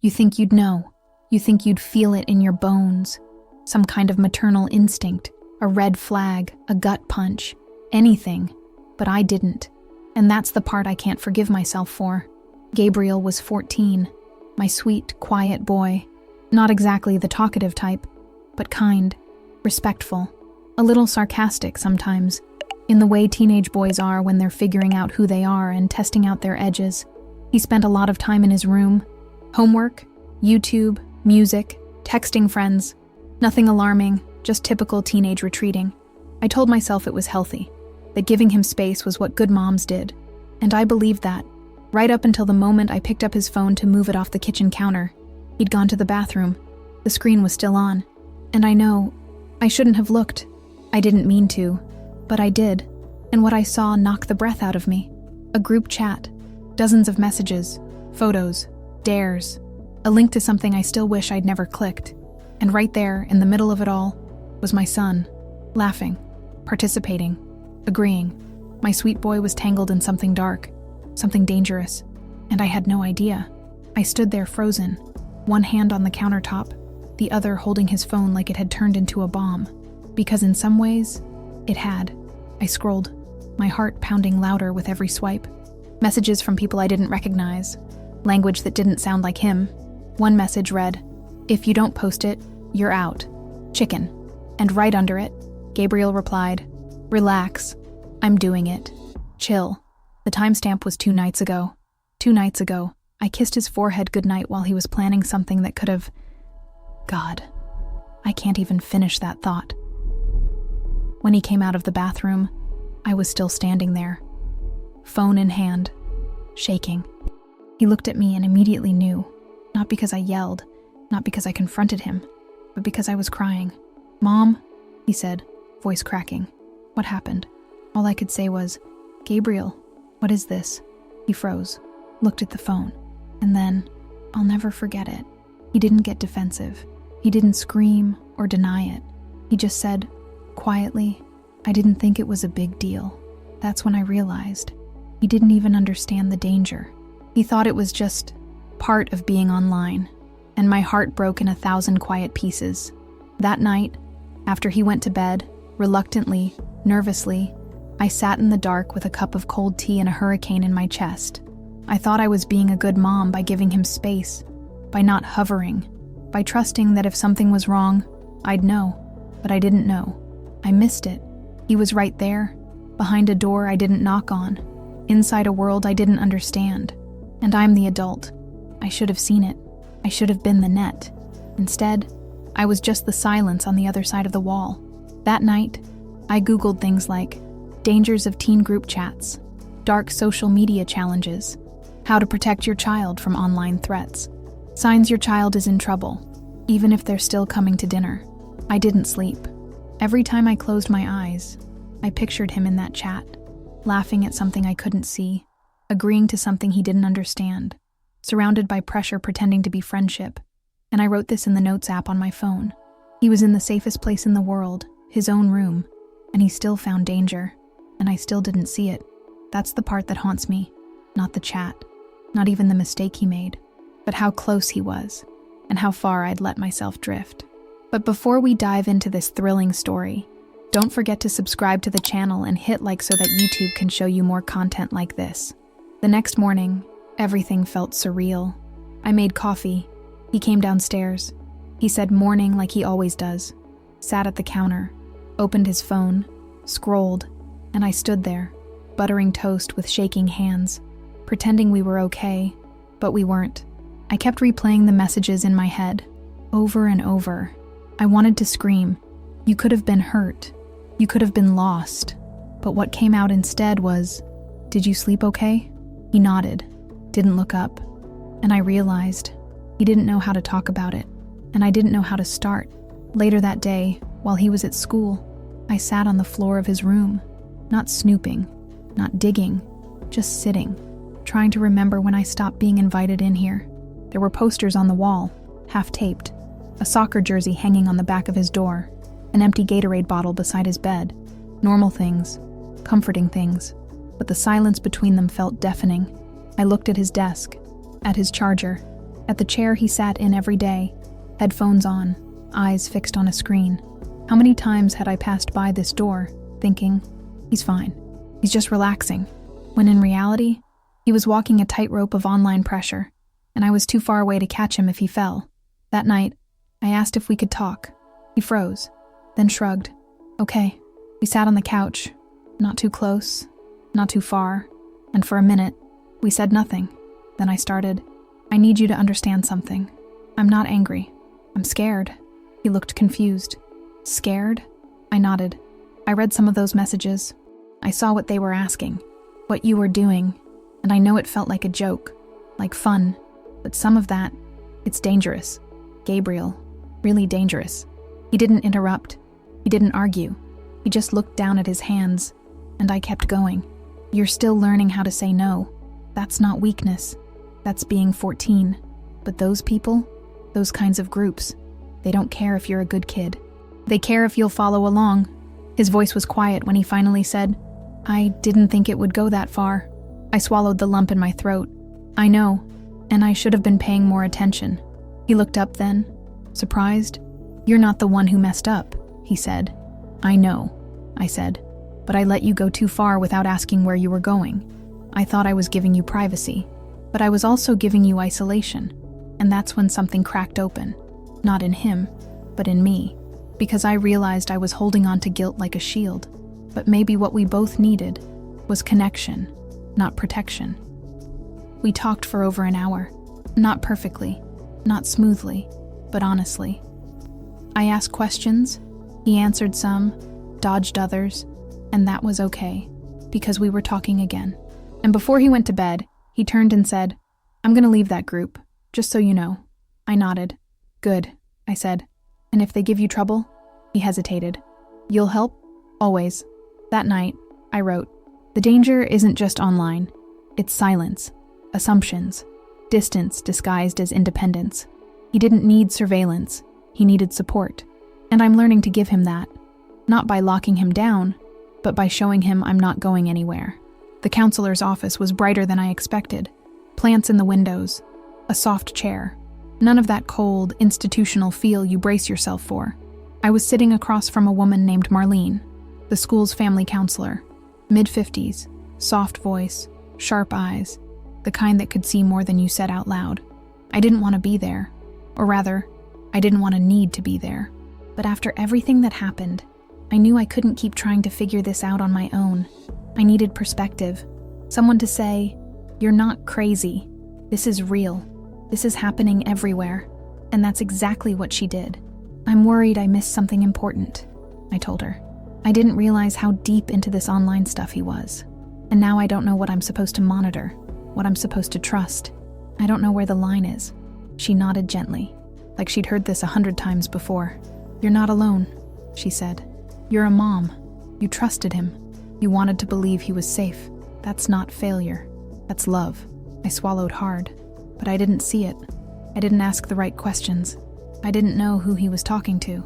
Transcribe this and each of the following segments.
You think you'd know. You think you'd feel it in your bones. Some kind of maternal instinct, a red flag, a gut punch, anything. But I didn't. And that's the part I can't forgive myself for. Gabriel was 14, my sweet, quiet boy. Not exactly the talkative type, but kind, respectful, a little sarcastic sometimes, in the way teenage boys are when they're figuring out who they are and testing out their edges. He spent a lot of time in his room. Homework, YouTube, music, texting friends. Nothing alarming, just typical teenage retreating. I told myself it was healthy, that giving him space was what good moms did. And I believed that, right up until the moment I picked up his phone to move it off the kitchen counter. He'd gone to the bathroom. The screen was still on. And I know, I shouldn't have looked. I didn't mean to, but I did. And what I saw knocked the breath out of me. A group chat, dozens of messages, photos, dares, a link to something I still wish I'd never clicked. And right there, in the middle of it all, was my son, laughing, participating, agreeing. My sweet boy was tangled in something dark, something dangerous, and I had no idea. I stood there frozen, one hand on the countertop, the other holding his phone like it had turned into a bomb. Because in some ways, it had. I scrolled, my heart pounding louder with every swipe. Messages from people I didn't recognize, language that didn't sound like him. One message read, "If you don't post it, you're out. Chicken." And right under it, Gabriel replied, "Relax. I'm doing it. Chill." The timestamp was 2 nights ago. 2 nights ago, I kissed his forehead goodnight while he was planning something that could have... God, I can't even finish that thought. When he came out of the bathroom, I was still standing there, phone in hand, shaking. He looked at me and immediately knew, not because I yelled, not because I confronted him, but because I was crying. "Mom," he said, voice cracking. "What happened?" All I could say was, "Gabriel, what is this?" He froze, looked at the phone, and then, I'll never forget it. He didn't get defensive. He didn't scream or deny it. He just said, quietly, "I didn't think it was a big deal." That's when I realized he didn't even understand the danger. He thought it was just part of being online, and my heart broke in 1,000 quiet pieces. That night, after he went to bed, reluctantly, nervously, I sat in the dark with a cup of cold tea and a hurricane in my chest. I thought I was being a good mom by giving him space, by not hovering, by trusting that if something was wrong, I'd know, but I didn't know. I missed it. He was right there, behind a door I didn't knock on, inside a world I didn't understand. And I'm the adult. I should have seen it. I should have been the net. Instead, I was just the silence on the other side of the wall. That night, I Googled things like dangers of teen group chats, dark social media challenges, how to protect your child from online threats, signs your child is in trouble, even if they're still coming to dinner. I didn't sleep. Every time I closed my eyes, I pictured him in that chat, laughing at something I couldn't see, agreeing to something he didn't understand, surrounded by pressure pretending to be friendship. And I wrote this in the notes app on my phone. He was in the safest place in the world, his own room, and he still found danger, and I still didn't see it. That's the part that haunts me, not the chat, not even the mistake he made, but how close he was, and how far I'd let myself drift. But before we dive into this thrilling story, don't forget to subscribe to the channel and hit like so that YouTube can show you more content like this. The next morning, everything felt surreal. I made coffee. He came downstairs. He said morning like he always does, sat at the counter, opened his phone, scrolled, and I stood there, buttering toast with shaking hands, pretending we were okay, but we weren't. I kept replaying the messages in my head, over and over. I wanted to scream, "You could have been hurt. You could have been lost." But what came out instead was, "Did you sleep okay?" He nodded, didn't look up, and I realized he didn't know how to talk about it, and I didn't know how to start. Later that day, while he was at school, I sat on the floor of his room, not snooping, not digging, just sitting, trying to remember when I stopped being invited in here. There were posters on the wall, half-taped, a soccer jersey hanging on the back of his door, an empty Gatorade bottle beside his bed. Normal things, comforting things, but the silence between them felt deafening. I looked at his desk, at his charger, at the chair he sat in every day, headphones on, eyes fixed on a screen. How many times had I passed by this door, thinking, he's fine, he's just relaxing, when in reality, he was walking a tightrope of online pressure, and I was too far away to catch him if he fell. That night, I asked if we could talk. He froze, then shrugged. Okay. We sat on the couch, not too close, not too far, and for a minute, we said nothing. Then I started, I need you to understand something. I'm not angry. I'm scared. He looked confused. Scared? I nodded. I read some of those messages. I saw what they were asking, what you were doing, and I know it felt like a joke, like fun, but some of that, it's dangerous. Gabriel, really dangerous. He didn't interrupt. He didn't argue. He just looked down at his hands, and I kept going. You're still learning how to say no. That's not weakness. That's being 14. But those people, those kinds of groups, they don't care if you're a good kid. They care if you'll follow along. His voice was quiet when he finally said, I didn't think it would go that far. I swallowed the lump in my throat. I know, and I should have been paying more attention. He looked up then, surprised. You're not the one who messed up, he said. I know, I said, but I let you go too far without asking where you were going. I thought I was giving you privacy, but I was also giving you isolation, and that's when something cracked open. Not in him, but in me, because I realized I was holding on to guilt like a shield, but maybe what we both needed was connection, not protection. We talked for over an hour, not perfectly, not smoothly, but honestly. I asked questions, he answered some, dodged others, and that was okay, because we were talking again. And before he went to bed, he turned and said, I'm gonna leave that group, just so you know. I nodded. Good, I said. And if they give you trouble? He hesitated. You'll help? Always. That night, I wrote, the danger isn't just online. It's silence, assumptions, distance disguised as independence. He didn't need surveillance. He needed support. And I'm learning to give him that. Not by locking him down, but by showing him I'm not going anywhere. The counselor's office was brighter than I expected. Plants in the windows, a soft chair. None of that cold, institutional feel you brace yourself for. I was sitting across from a woman named Marlene, the school's family counselor. Mid-50s, soft voice, sharp eyes, the kind that could see more than you said out loud. I didn't want to be there. Or rather, I didn't want to need to be there. But after everything that happened, I knew I couldn't keep trying to figure this out on my own. I needed perspective. Someone to say, you're not crazy. This is real. This is happening everywhere. And that's exactly what she did. I'm worried I missed something important, I told her. I didn't realize how deep into this online stuff he was. And now I don't know what I'm supposed to monitor, what I'm supposed to trust. I don't know where the line is. She nodded gently, like she'd heard this 100 times before. You're not alone, she said. You're a mom. You trusted him. You wanted to believe he was safe. That's not failure. That's love. I swallowed hard, but I didn't see it. I didn't ask the right questions. I didn't know who he was talking to,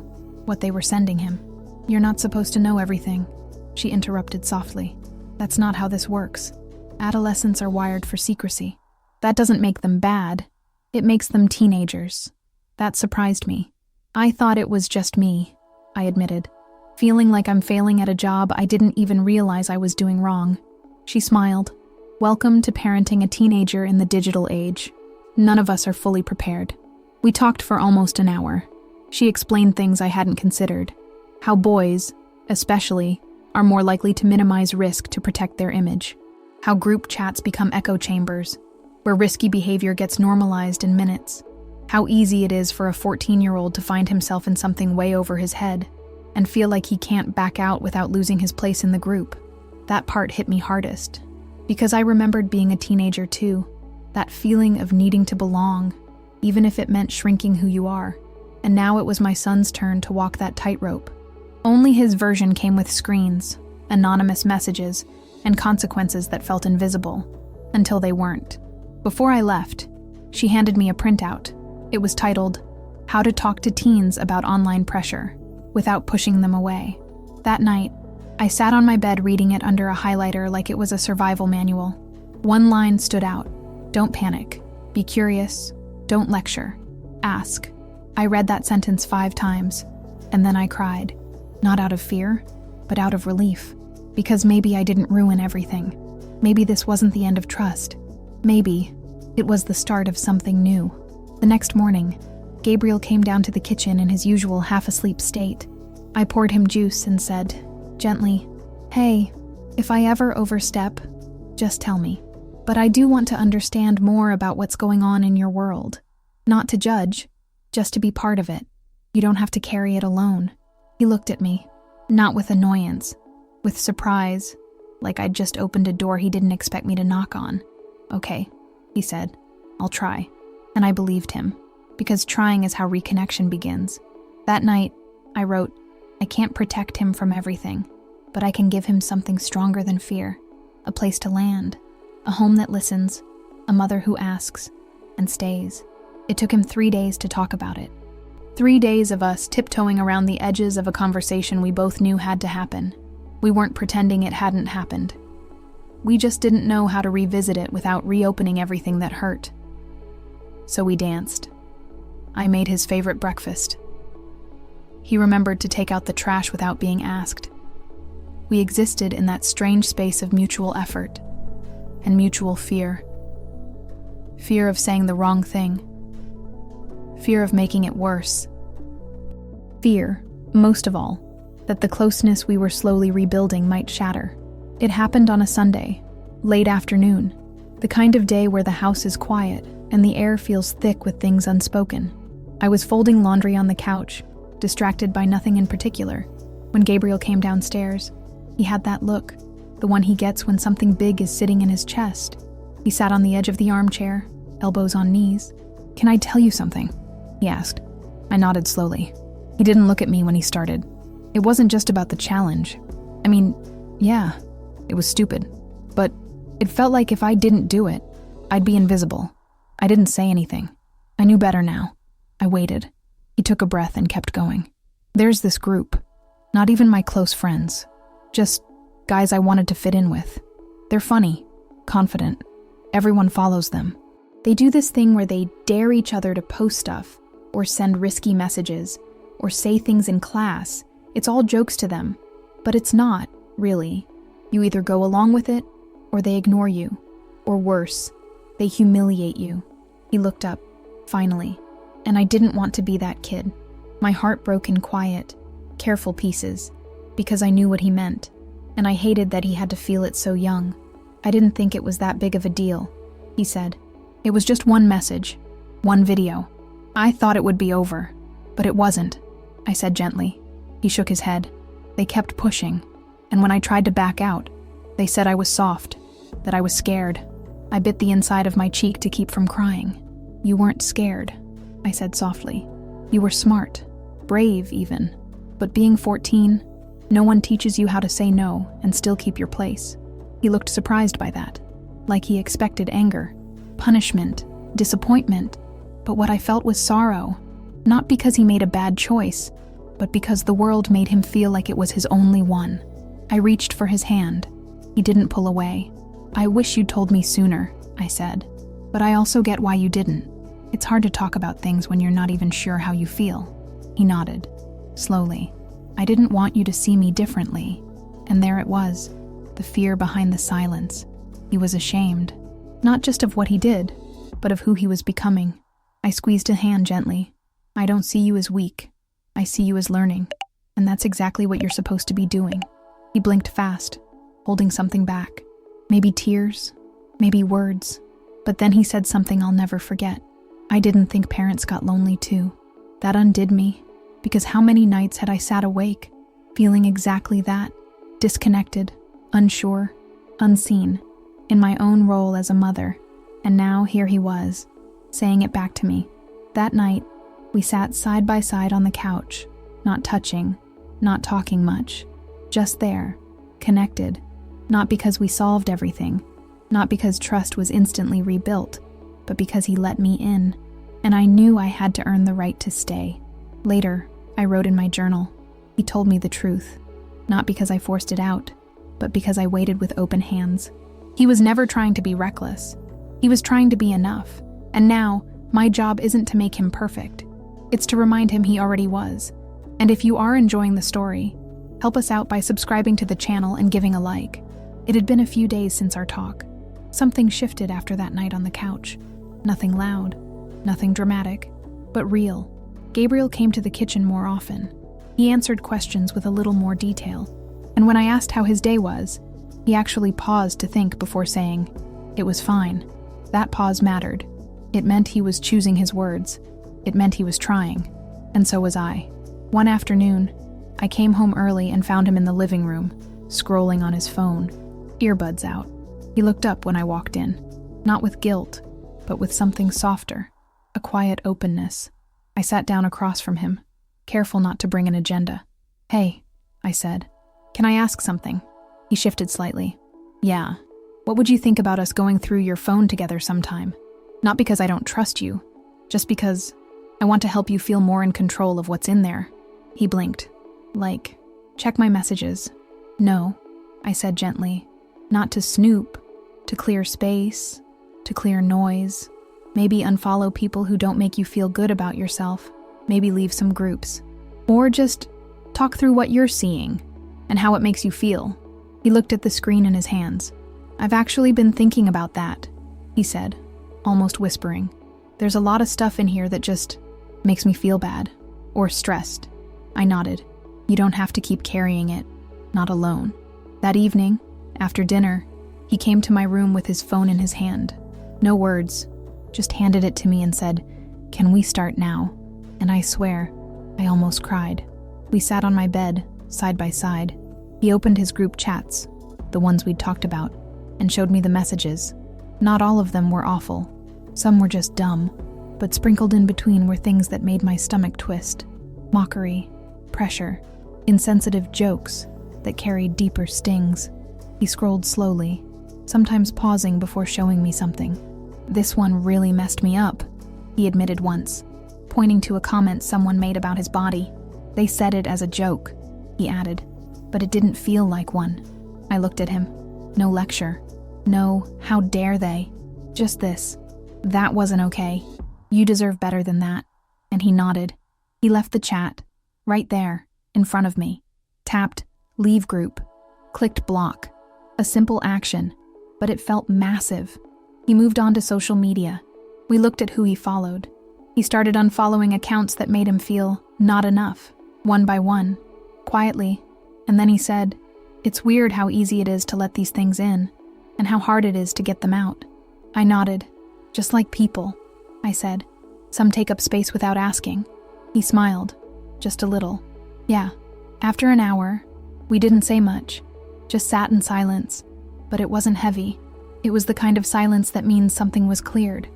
what they were sending him. You're not supposed to know everything, she interrupted softly. That's not how this works. Adolescents are wired for secrecy. That doesn't make them bad. It makes them teenagers. That surprised me. I thought it was just me, I admitted, feeling like I'm failing at a job I didn't even realize I was doing wrong. She smiled. Welcome to parenting a teenager in the digital age. None of us are fully prepared. We talked for almost an hour. She explained things I hadn't considered. How boys, especially, are more likely to minimize risk to protect their image. How group chats become echo chambers, where risky behavior gets normalized in minutes. How easy it is for a 14-year-old to find himself in something way over his head and feel like he can't back out without losing his place in the group. That part hit me hardest, because I remembered being a teenager too, that feeling of needing to belong, even if it meant shrinking who you are. And now it was my son's turn to walk that tightrope. Only his version came with screens, anonymous messages, and consequences that felt invisible, until they weren't. Before I left, she handed me a printout. It was titled, How to Talk to Teens About Online Pressure, Without Pushing Them Away. That night, I sat on my bed reading it under a highlighter like it was a survival manual. One line stood out. Don't panic. Be curious. Don't lecture. Ask. I read that sentence 5 times, and then I cried. Not out of fear, but out of relief. Because maybe I didn't ruin everything. Maybe this wasn't the end of trust. Maybe it was the start of something new. The next morning, Gabriel came down to the kitchen in his usual half-asleep state. I poured him juice and said, gently, "Hey, if I ever overstep, just tell me. But I do want to understand more about what's going on in your world. Not to judge, just to be part of it. You don't have to carry it alone." He looked at me, not with annoyance, with surprise, like I'd just opened a door he didn't expect me to knock on. "Okay," he said, "I'll try." And I believed him, because trying is how reconnection begins. That night, I wrote, "I can't protect him from everything, but I can give him something stronger than fear, a place to land, a home that listens, a mother who asks and stays." It took him 3 days to talk about it. 3 days of us tiptoeing around the edges of a conversation we both knew had to happen. We weren't pretending it hadn't happened. We just didn't know how to revisit it without reopening everything that hurt. So we danced. I made his favorite breakfast. He remembered to take out the trash without being asked. We existed in that strange space of mutual effort and mutual fear. Fear of saying the wrong thing. Fear of making it worse. Fear, most of all, that the closeness we were slowly rebuilding might shatter. It happened on a Sunday, late afternoon, the kind of day where the house is quiet and the air feels thick with things unspoken. I was folding laundry on the couch, distracted by nothing in particular, when Gabriel came downstairs. He had that look, the one he gets when something big is sitting in his chest. He sat on the edge of the armchair, elbows on knees. "Can I tell you something?" he asked. I nodded slowly. He didn't look at me when he started. It wasn't just about the challenge. I mean, yeah, it was stupid. But it felt like if I didn't do it, I'd be invisible. I didn't say anything. I knew better now. I waited. He took a breath and kept going. "There's this group. Not even my close friends. Just guys I wanted to fit in with. They're funny, confident. Everyone follows them. They do this thing where they dare each other to post stuff, or send risky messages, or say things in class. It's all jokes to them. But it's not, really. You either go along with it, or they ignore you. Or worse, they humiliate you." He looked up, finally, and I didn't want to be that kid. My heart broke in quiet, careful pieces, because I knew what he meant, and I hated that he had to feel it so young. "I didn't think it was that big of a deal," he said. "It was just one message, one video. I thought it would be over, but it wasn't," I said gently. He shook his head. "They kept pushing, and when I tried to back out, they said I was soft, that I was scared." I bit the inside of my cheek to keep from crying. "You weren't scared," I said softly. "You were smart, brave even. But being 14, no one teaches you how to say no and still keep your place." He looked surprised by that, like he expected anger, punishment, disappointment. But what I felt was sorrow, not because he made a bad choice, but because the world made him feel like it was his only one. I reached for his hand. He didn't pull away. "I wish you'd told me sooner," I said. "But I also get why you didn't. It's hard to talk about things when you're not even sure how you feel." He nodded, slowly. "I didn't want you to see me differently." And there it was, the fear behind the silence. He was ashamed, not just of what he did, but of who he was becoming. I squeezed a hand gently. "I don't see you as weak. I see you as learning, and that's exactly what you're supposed to be doing." He blinked fast, holding something back. Maybe tears, maybe words. But then he said something I'll never forget. "I didn't think parents got lonely too." That undid me, because how many nights had I sat awake, feeling exactly that, disconnected, unsure, unseen, in my own role as a mother. And now here he was, saying it back to me. That night, we sat side by side on the couch, not touching, not talking much, just there, connected, not because we solved everything, not because trust was instantly rebuilt, but because he let me in, and I knew I had to earn the right to stay. Later, I wrote in my journal, he told me the truth, not because I forced it out, but because I waited with open hands. He was never trying to be reckless. He was trying to be enough, and now, My job isn't to make him perfect. It's to remind him he already was. And if you are enjoying the story, help us out by subscribing to the channel and giving a like. It had been a few days since our talk. Something shifted after that night on the couch. Nothing loud, nothing dramatic, but real. Gabriel came to the kitchen more often. He answered questions with a little more detail. And when I asked how his day was, he actually paused to think before saying, "It was fine." That pause mattered. It meant he was choosing his words. It meant he was trying. And so was I. One afternoon, I came home early and found him in the living room, scrolling on his phone, earbuds out. He looked up when I walked in, not with guilt, but with something softer, a quiet openness. I sat down across from him, careful not to bring an agenda. "Hey," I said, "can I ask something?" He shifted slightly. "Yeah. What would you think about us going through your phone together sometime? Not because I don't trust you, just because I want to help you feel more in control of what's in there." He blinked. "Like, check my messages." "No," I said gently. "Not to snoop, to clear space, to clear noise. Maybe unfollow people who don't make you feel good about yourself. Maybe leave some groups. Or just talk through what you're seeing and how it makes you feel." He looked at the screen in his hands. "I've actually been thinking about that," he said, almost whispering. "There's a lot of stuff in here that just makes me feel bad or stressed." I nodded. "You don't have to keep carrying it, not alone." That evening, after dinner, he came to my room with his phone in his hand. No words, just handed it to me and said, "Can we start now?" And I swear, I almost cried. We sat on my bed, side by side. He opened his group chats, the ones we'd talked about, and showed me the messages. Not all of them were awful. Some were just dumb, but sprinkled in between were things that made my stomach twist. Mockery, pressure, insensitive jokes that carried deeper stings. He scrolled slowly, sometimes pausing before showing me something. "This one really messed me up," he admitted once, pointing to a comment someone made about his body. "They said it as a joke," he added, "but it didn't feel like one." I looked at him. No lecture. No, how dare they? Just this. "That wasn't okay. You deserve better than that." And he nodded. He left the chat, right there, in front of me. Tapped leave group. Clicked block. A simple action, but it felt massive. He moved on to social media. We looked at who he followed. He started unfollowing accounts that made him feel not enough, one by one, quietly. And then he said, "It's weird how easy it is to let these things in, and how hard it is to get them out." I nodded. "Just like people," I said. "Some take up space without asking." He smiled, just a little. "Yeah." After an hour, we didn't say much, just sat in silence, but it wasn't heavy. It was the kind of silence that means something was cleared,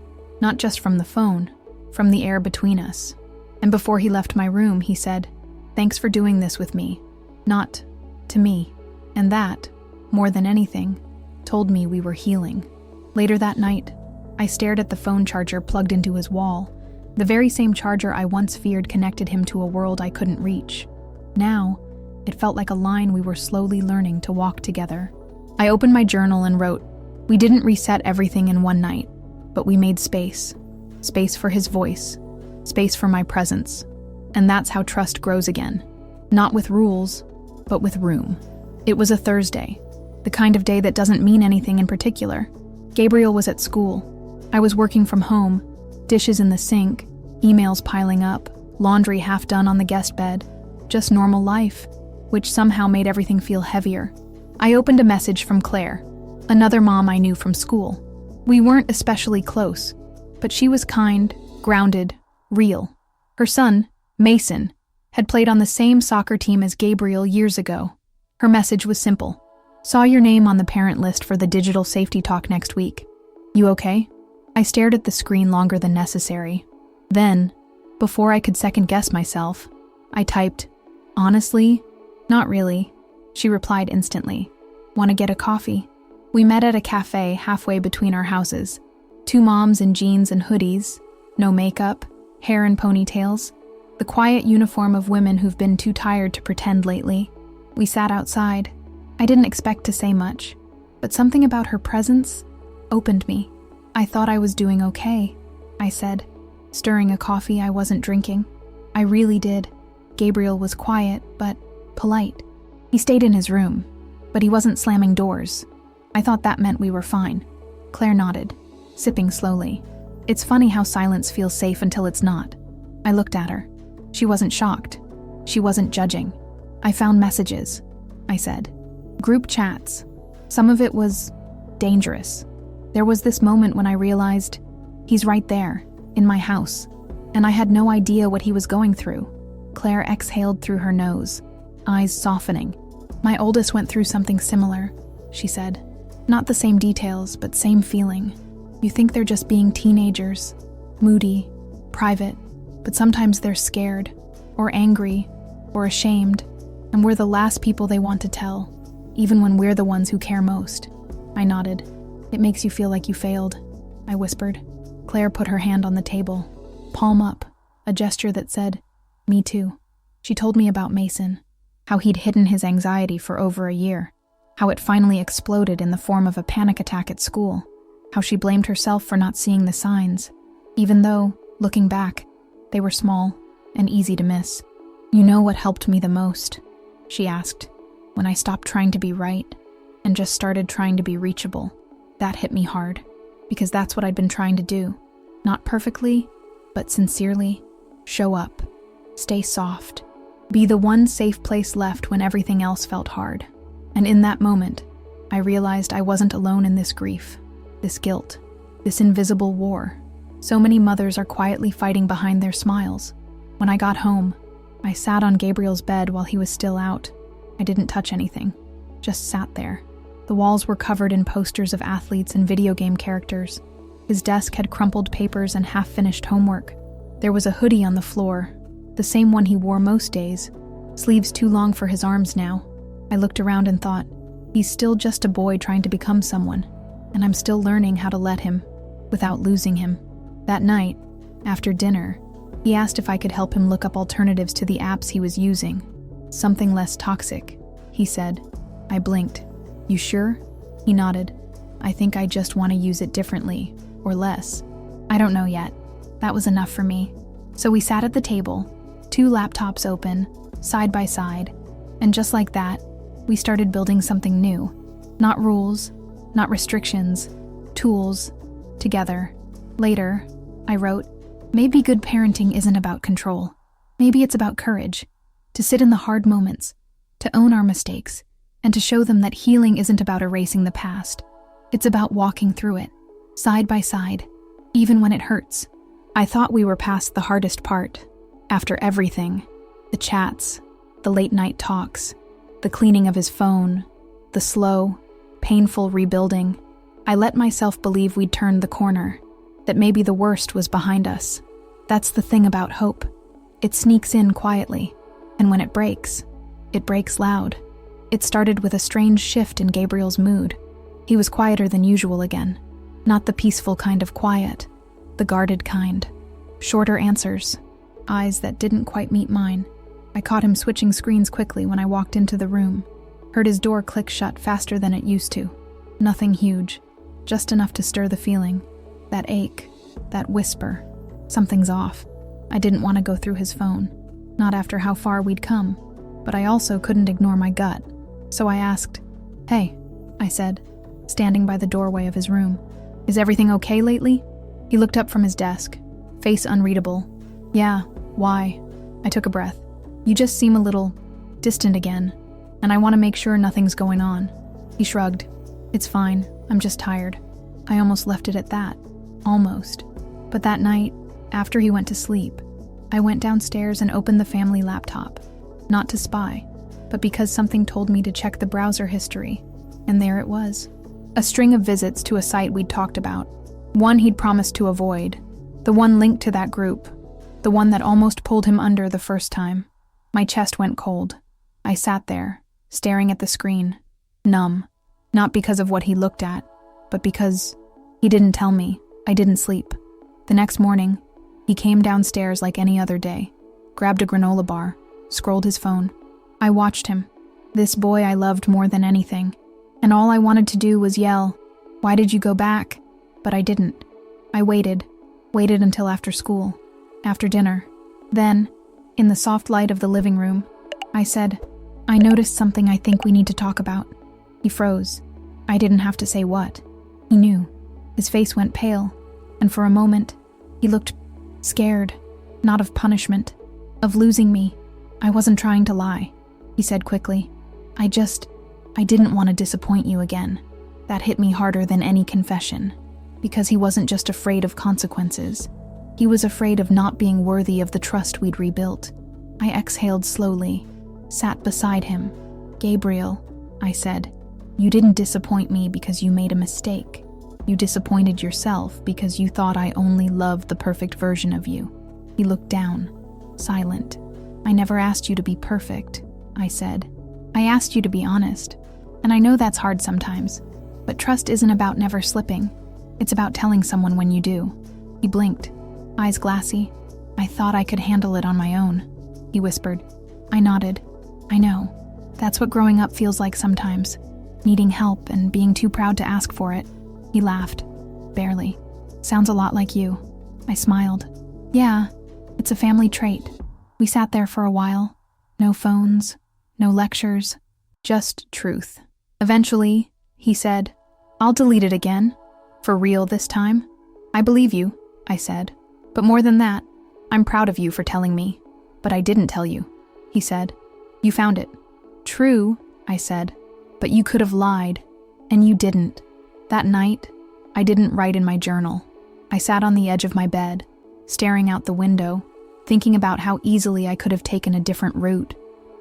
not just from the phone, from the air between us. And before he left my room, he said, "Thanks for doing this with me, not to me." And that, more than anything, told me we were healing. Later that night, I stared at the phone charger plugged into his wall, the very same charger I once feared connected him to a world I couldn't reach. Now, it felt like a line we were slowly learning to walk together. I opened my journal and wrote, "We didn't reset everything in one night, but we made space. Space for his voice, space for my presence. And that's how trust grows again. Not with rules, but with room." It was a Thursday, the kind of day that doesn't mean anything in particular. Gabriel was at school. I was working from home, dishes in the sink, emails piling up, laundry half done on the guest bed. Just normal life, which somehow made everything feel heavier. I opened a message from Claire, another mom I knew from school. We weren't especially close, but she was kind, grounded, real. Her son, Mason, had played on the same soccer team as Gabriel years ago. Her message was simple. "Saw your name on the parent list for the digital safety talk next week. You okay?" I stared at the screen longer than necessary. Then, before I could second-guess myself, I typed, "Honestly, not really." She replied instantly, "Want to get a coffee?" We met at a cafe halfway between our houses. Two moms in jeans and hoodies, no makeup, hair in ponytails, the quiet uniform of women who've been too tired to pretend lately. We sat outside. I didn't expect to say much, but something about her presence opened me. "I thought I was doing okay," I said. stirring a coffee I wasn't drinking. I really did. Gabriel was quiet, but polite. He stayed in his room, but he wasn't slamming doors. I thought that meant we were fine. Claire nodded, sipping slowly. It's funny how silence feels safe until it's not. I looked at her. She wasn't shocked. She wasn't judging. I found messages, I said. Group chats. Some of it was dangerous. There was this moment when I realized he's right there, in my house, and I had no idea what he was going through. Claire exhaled through her nose, eyes softening. My oldest went through something similar, she said. Not the same details, but same feeling. You think they're just being teenagers, moody, private, but sometimes they're scared, or angry, or ashamed, and we're the last people they want to tell, even when we're the ones who care most. I nodded. It makes you feel like you failed, I whispered. Claire put her hand on the table, palm up, a gesture that said, me too. She told me about Mason, how he'd hidden his anxiety for over a year, how it finally exploded in the form of a panic attack at school, how she blamed herself for not seeing the signs, even though, looking back, they were small and easy to miss. You know what helped me the most? She asked. When I stopped trying to be right and just started trying to be reachable. That hit me hard, because that's what I'd been trying to do. Not perfectly, but sincerely. Show up. Stay soft. Be the one safe place left when everything else felt hard. And in that moment, I realized I wasn't alone in this grief, this guilt, this invisible war. So many mothers are quietly fighting behind their smiles. When I got home, I sat on Gabriel's bed while he was still out. I didn't touch anything, just sat there. The walls were covered in posters of athletes and video game characters. His desk had crumpled papers and half-finished homework. There was a hoodie on the floor, the same one he wore most days, sleeves too long for his arms now. I looked around and thought, he's still just a boy trying to become someone, and I'm still learning how to let him, without losing him. That night, after dinner, he asked if I could help him look up alternatives to the apps he was using. Something less toxic, he said. I blinked. You sure? He nodded. I think I just want to use it differently, or less. I don't know yet. That was enough for me. So we sat at the table, 2 laptops open, side by side, and just like that, we started building something new. Not rules, not restrictions, tools, together. Later, I wrote, maybe good parenting isn't about control. Maybe it's about courage. To sit in the hard moments, to own our mistakes, and to show them that healing isn't about erasing the past. It's about walking through it, side by side, even when it hurts. I thought we were past the hardest part. After everything, the chats, the late-night talks, the cleaning of his phone, the slow, painful rebuilding, I let myself believe we'd turned the corner, that maybe the worst was behind us. That's the thing about hope. It sneaks in quietly, and when it breaks loud. It started with a strange shift in Gabriel's mood. He was quieter than usual again. Not the peaceful kind of quiet, the guarded kind. Shorter answers, eyes that didn't quite meet mine. I caught him switching screens quickly when I walked into the room. Heard his door click shut faster than it used to. Nothing huge, just enough to stir the feeling. That ache, that whisper. Something's off. I didn't want to go through his phone. Not after how far we'd come. But I also couldn't ignore my gut. So I asked, "Hey," I said, standing by the doorway of his room. "Is everything okay lately?" He looked up from his desk, face unreadable. "Yeah, why?" I took a breath. "You just seem a little distant again, and I want to make sure nothing's going on." He shrugged. "It's fine, I'm just tired." I almost left it at that. Almost. But that night, after he went to sleep, I went downstairs and opened the family laptop. Not to spy, but because something told me to check the browser history. And there it was. A string of visits to a site we'd talked about. One he'd promised to avoid. The one linked to that group. The one that almost pulled him under the first time. My chest went cold. I sat there, staring at the screen, numb. Not because of what he looked at, but because he didn't tell me. I didn't sleep. The next morning, he came downstairs like any other day, grabbed a granola bar, scrolled his phone. I watched him, this boy I loved more than anything, and all I wanted to do was yell, "Why did you go back?" But I didn't. I waited until after school. After dinner. Then, in the soft light of the living room, I said, "I noticed something I think we need to talk about." He froze. I didn't have to say what. He knew. His face went pale, and for a moment, he looked scared, not of punishment, of losing me. "I wasn't trying to lie," he said quickly. I didn't want to disappoint you again." That hit me harder than any confession, because he wasn't just afraid of consequences. He was afraid of not being worthy of the trust we'd rebuilt. I exhaled slowly, sat beside him. "Gabriel," I said, "you didn't disappoint me because you made a mistake. You disappointed yourself because you thought I only loved the perfect version of you." He looked down, silent. "I never asked you to be perfect," I said. "I asked you to be honest. And I know that's hard sometimes, but trust isn't about never slipping. It's about telling someone when you do." He blinked, eyes glassy. "I thought I could handle it on my own," he whispered. I nodded. "I know. That's what growing up feels like sometimes, needing help and being too proud to ask for it." He laughed. "Barely. Sounds a lot like you." I smiled. "Yeah, it's a family trait." We sat there for a while. No phones, no lectures, just truth. Eventually, he said, "I'll delete it again. For real this time." "I believe you," I said. "But more than that, I'm proud of you for telling me." "But I didn't tell you," he said. "You found it." "True," I said. "But you could have lied, and you didn't." That night, I didn't write in my journal. I sat on the edge of my bed, staring out the window, thinking about how easily I could have taken a different route.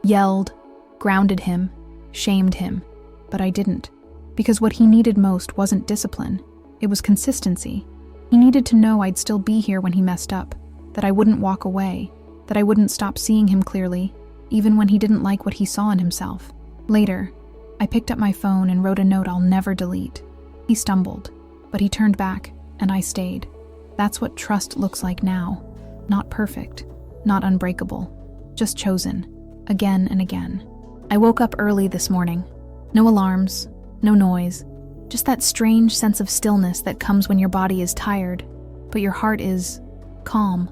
Yelled, grounded him, shamed him. But I didn't. Because what he needed most wasn't discipline. It was consistency. He needed to know I'd still be here when he messed up, that I wouldn't walk away, that I wouldn't stop seeing him clearly, even when he didn't like what he saw in himself. Later, I picked up my phone and wrote a note I'll never delete. He stumbled, but he turned back, and I stayed. That's what trust looks like now. Not perfect, not unbreakable, just chosen, again and again. I woke up early this morning. No alarms, no noise, just that strange sense of stillness that comes when your body is tired, but your heart is calm.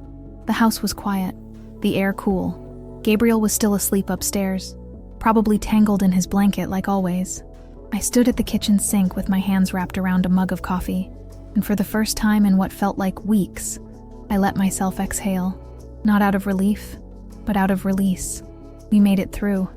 The house was quiet, the air cool. Gabriel was still asleep upstairs, probably tangled in his blanket like always. I stood at the kitchen sink with my hands wrapped around a mug of coffee, and for the first time in what felt like weeks, I let myself exhale, not out of relief, but out of release. We made it through,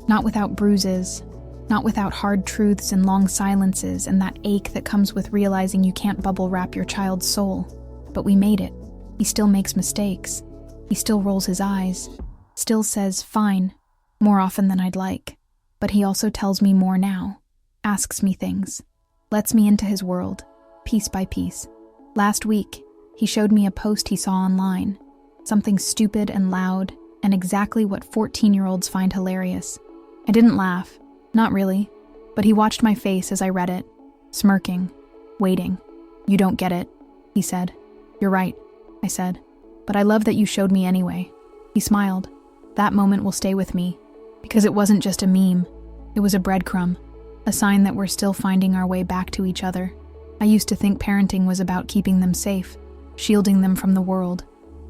not without bruises, not without hard truths and long silences and that ache that comes with realizing you can't bubble wrap your child's soul. But we made it. He still makes mistakes. He still rolls his eyes, still says, "Fine," more often than I'd like. But he also tells me more now, asks me things, lets me into his world, piece by piece. Last week, he showed me a post he saw online, something stupid and loud, and exactly what 14-year-olds find hilarious. I didn't laugh, not really, but he watched my face as I read it, smirking, waiting. "You don't get it," he said. "You're right," I said, "but I love that you showed me anyway." He smiled. That moment will stay with me, because it wasn't just a meme. It was a breadcrumb, a sign that we're still finding our way back to each other. I used to think parenting was about keeping them safe, shielding them from the world,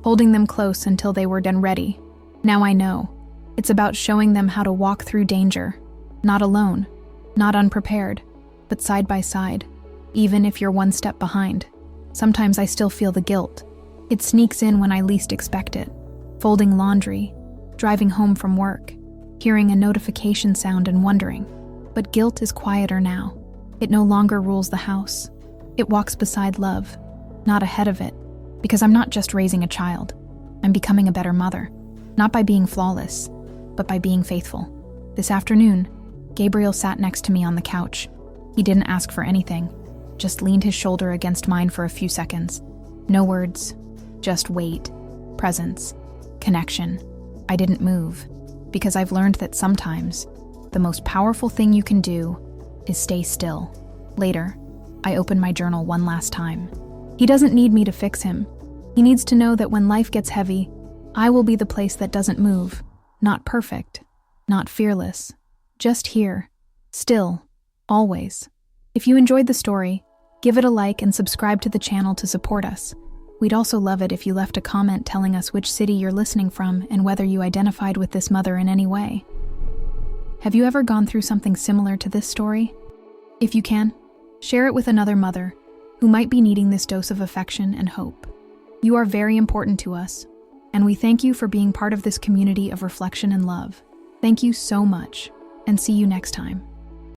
holding them close until they were done ready. Now I know. It's about showing them how to walk through danger, not alone, not unprepared, but side by side, even if you're one step behind. Sometimes I still feel the guilt. It sneaks in when I least expect it. Folding laundry, driving home from work, hearing a notification sound and wondering. But guilt is quieter now. It no longer rules the house. It walks beside love, not ahead of it, because I'm not just raising a child. I'm becoming a better mother, not by being flawless, but by being faithful. This afternoon, Gabriel sat next to me on the couch. He didn't ask for anything, just leaned his shoulder against mine for a few seconds. No words, just weight, presence, connection. I didn't move, because I've learned that sometimes the most powerful thing you can do is stay still. Later, I opened my journal one last time. He doesn't need me to fix him. He needs to know that when life gets heavy, I will be the place that doesn't move. Not perfect, not fearless, just here, still, always. If you enjoyed the story, give it a like and subscribe to the channel to support us. We'd also love it if you left a comment telling us which city you're listening from and whether you identified with this mother in any way. Have you ever gone through something similar to this story? If you can, share it with another mother who might be needing this dose of affection and hope. You are very important to us, and we thank you for being part of this community of reflection and love. Thank you so much, and see you next time.